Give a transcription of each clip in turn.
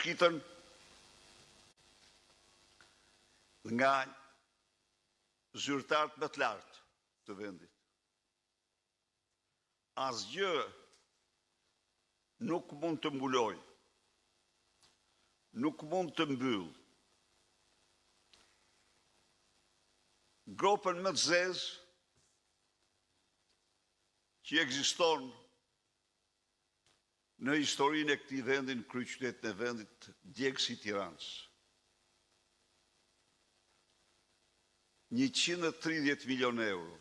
shitën nga zyrtarët më të lartë të vendit. Asgjë nuk mund të mbuloj, nuk mund të mbyll gropën më të zezë që ekziston në historinë e këtij vendi, në kryeqytetin e vendit, djegësi Tiranës. 130 milion euro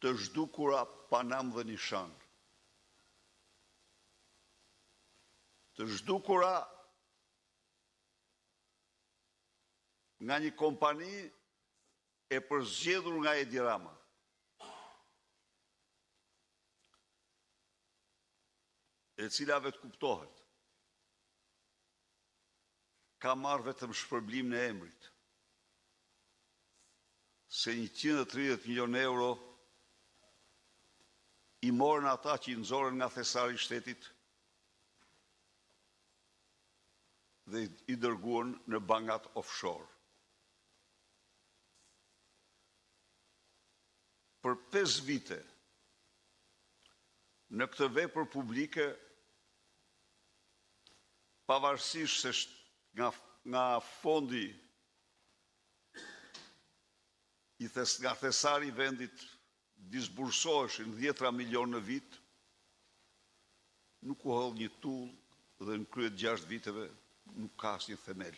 të zhdukura pa nam dhe nishan. Të zhdukura nga një kompani e përzgjedhur nga Edi Rama. E cila vetë kuptohet, ka marrë vetëm shpërblim në emrit, se 130 milion euro i morën ata që i nxorën nga thesari i shtetit dhe i dërguan në bankat offshore. Për 5 vite, në këtë vepër publike, pavarësisht se nga fondi nga thesari i vendit disbursoheshin 10 milion në vit, nuk u hodh një tull dhe në kryet 6 viteve nuk ka asnjë themel.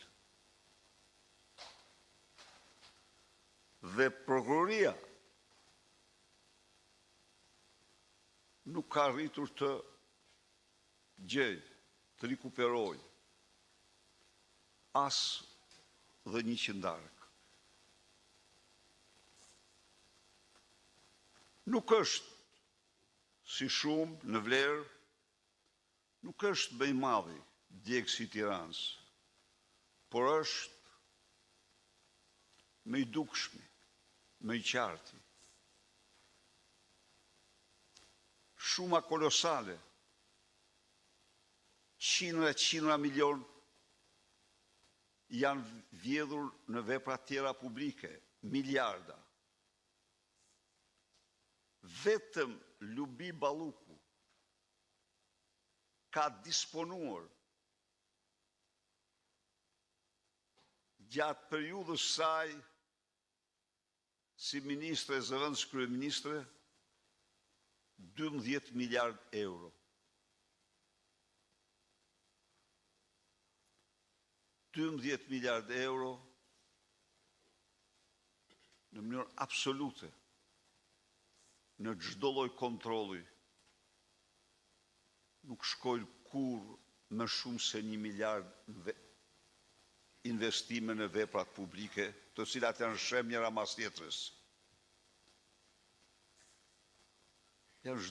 Dhe prokuroria nuk ka arritur të gjejë, të rikuperoj as dhe një qindarëk. Nuk është si shumë në vlerë, nuk është më i madhi djegësi i Tiranës, por është më i dukshmi, më i qarti. Shuma kolosale, qindra milion janë vjedhur në vepra tjera publike, miliarda. Vetëm Lubi Balluku ka disponuar gjatë periudhës saj si ministre e zëvendës kryeministre 12 miliard euro. 12 miliard euro në mënyrë absolute në çdo lloj kontrolli nuk shkojnë kur më shumë se 1 miliard investime në veprat publike, të cilat janë shem njëra mas tjetrës. Janë